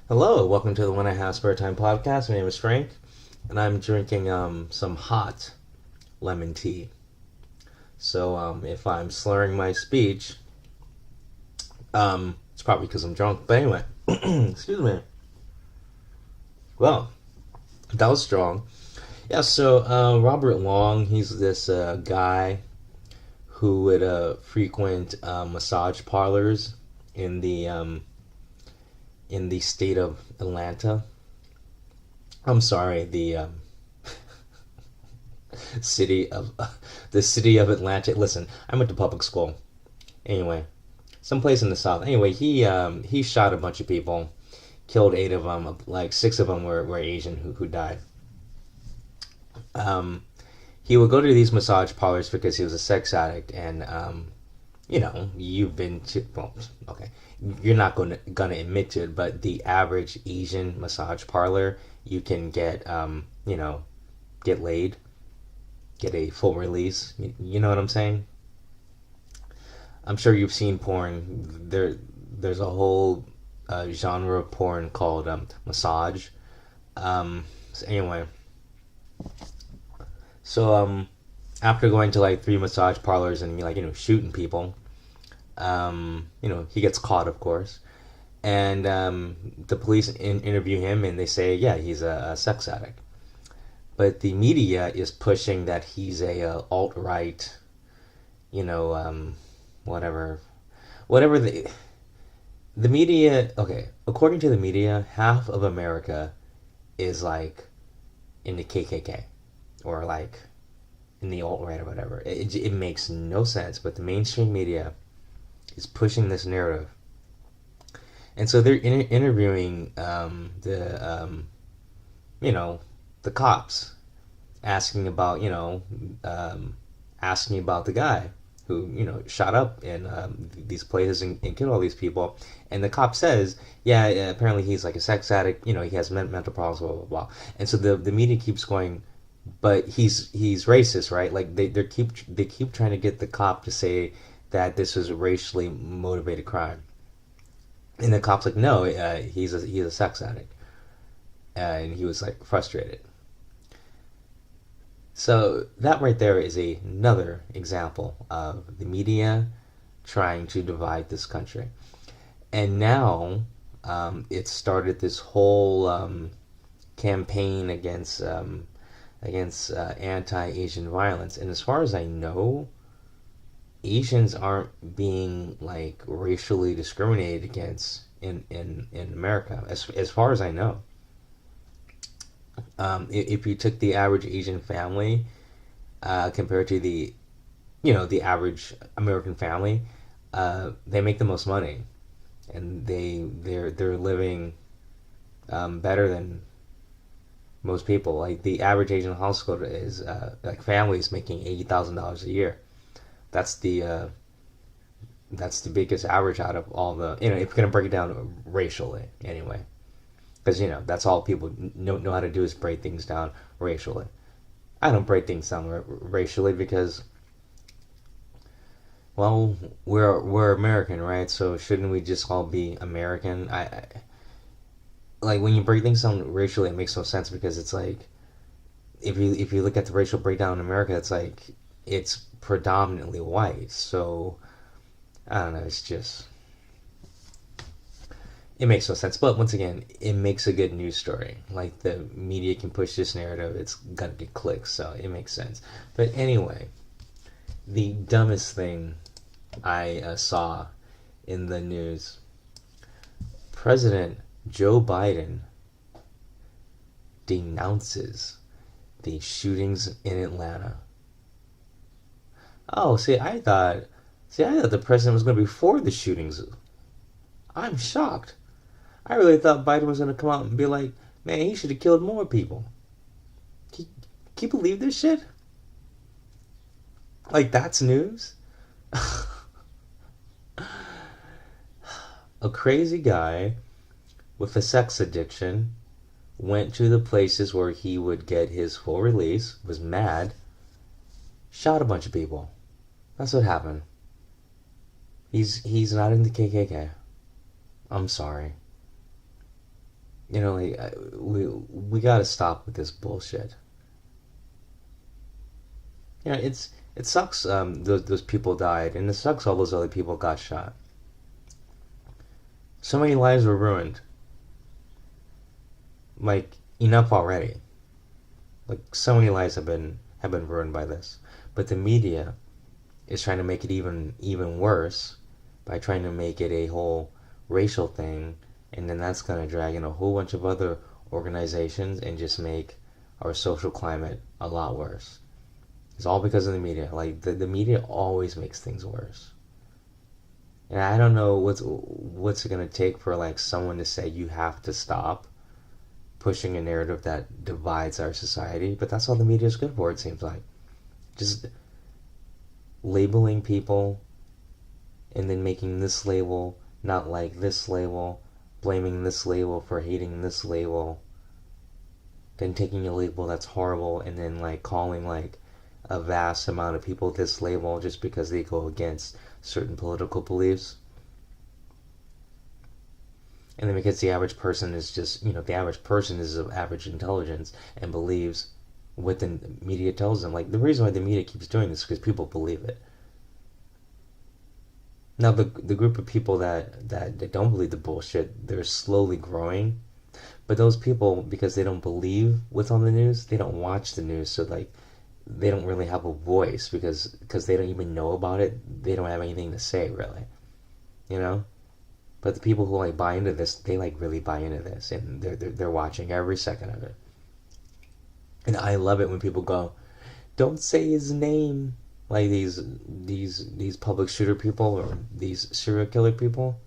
Hello, welcome to the When I Have Spare Time podcast. My name is Frank, and I'm drinking some hot lemon tea. So if I'm slurring my speech, it's probably because I'm drunk. But anyway, excuse me. Well, that was strong. Yeah. So Robert Long, he's this guy who would frequent massage parlors in the state of Atlanta. I'm sorry, the city of the city of Atlanta. Listen, I went to public school. Anyway, someplace in the south. Anyway, he shot a bunch of people, killed 8 of them. Like 6 of them were Asian who died. Um, he would go to these massage parlors because he was a sex addict, and you've been to well, okay, you're not gonna admit to it, but the average Asian massage parlor, you can get laid, get a full release. You know what I'm saying? I'm sure you've seen porn. There's a whole genre of porn called massage. So anyway, so after going to like 3 massage parlors and shooting people, he gets caught, of course, and the police interview him and they say, yeah, he's a sex addict. But the media is pushing that he's a alt right, you know, whatever, whatever the media. Okay, according to the media, half of America is like in the KKK or like in the alt right or whatever. It makes no sense, but the mainstream media is pushing this narrative, and so they're interviewing you know the cops, asking about asking about the guy who shot up in these places and killed all these people. And the cop says, yeah, apparently he's like a sex addict, he has mental problems, blah blah blah. And so the media keeps going, but he's racist, right? Like they keep trying to get the cop to say that this was a racially motivated crime, and the cop's like, no, he's a sex addict, and he was like frustrated. So that right there is another example of the media trying to divide this country. And now it started this whole campaign against anti-Asian violence. And as far as I know, Asians aren't being like racially discriminated against in America, as far as I know. If you took the average Asian family compared to the average American family, they make the most money, and they're living better than most people. Like the average Asian household is like families making $80,000 a year. That's the biggest average out of all the, if you're gonna break it down racially anyway, because that's all people know how to do is break things down racially. I don't break things down racially because, well, we're American, right? So shouldn't we just all be American? I like when you break things down racially, it makes no sense because it's like if you look at the racial breakdown in America, it's like it's predominantly white. So I don't know. It makes no sense. But once again, it makes a good news story. Like the media can push this narrative, it's gonna get clicks, so it makes sense. But anyway, the dumbest thing I saw in the news: President Joe Biden denounces the shootings in Atlanta. Oh, see, I thought the president was going to be for the shootings. I'm shocked. I really thought Biden was going to come out and be like, man, he should have killed more people. Can you believe this shit? Like, that's news? A crazy guy with a sex addiction went to the places where he would get his full release, was mad, shot a bunch of people. That's what happened. He's not in the KKK. I'm sorry. like we got to stop with this bullshit. It sucks. Those people died, and it sucks all those other people got shot. So many lives were ruined. Like enough already. Like so many lives have been ruined by this. But the media is trying to make it even worse by trying to make it a whole racial thing, and then that's gonna drag in a whole bunch of other organizations and just make our social climate a lot worse. It's all because of the media. Like the media always makes things worse. And I don't know what's it gonna take for like someone to say you have to stop pushing a narrative that divides our society, but that's all the media is good for, it seems like. Just labeling people and then making this label not like this label, blaming this label for hating this label, then taking a label that's horrible and then like calling like a vast amount of people this label just because they go against certain political beliefs. And then because the average person is just, the average person is of average intelligence and believes what the media tells them. Like, the reason why the media keeps doing this is because people believe it. Now, the group of people that don't believe the bullshit, they're slowly growing. But those people, because they don't believe what's on the news, they don't watch the news. So, like, they don't really have a voice because they don't even know about it. They don't have anything to say, really. You know? But the people who like buy into this, they like really buy into this, and they're watching every second of it. And I love it when people go, "Don't say his name," like these public shooter people or these serial killer people.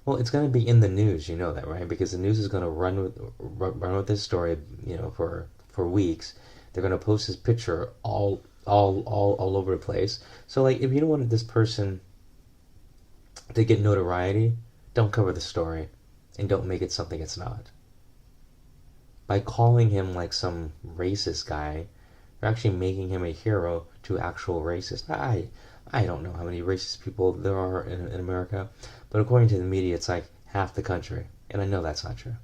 Well, it's gonna be in the news, you know that, right? Because the news is gonna run with this story, for weeks. They're gonna post this picture all over the place. So like, if you don't want this person to get notoriety, don't cover the story and don't make it something it's not. By calling him like some racist guy, you're actually making him a hero to actual racists. I don't know how many racist people there are in America, but according to the media, it's like half the country, and I know that's not true.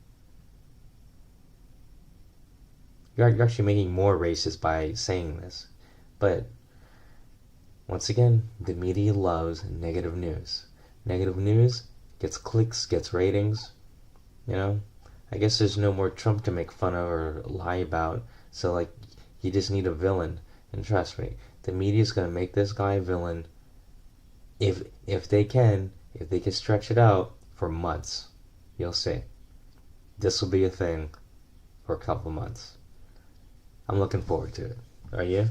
You're actually making more racist by saying this, but once again, the media loves negative news. Negative news gets clicks, gets ratings, you know? I guess there's no more Trump to make fun of or lie about, so like you just need a villain. And trust me, the media's gonna make this guy a villain if they can, if they can stretch it out for months. You'll see. This will be a thing for a couple months. I'm looking forward to it. Are you?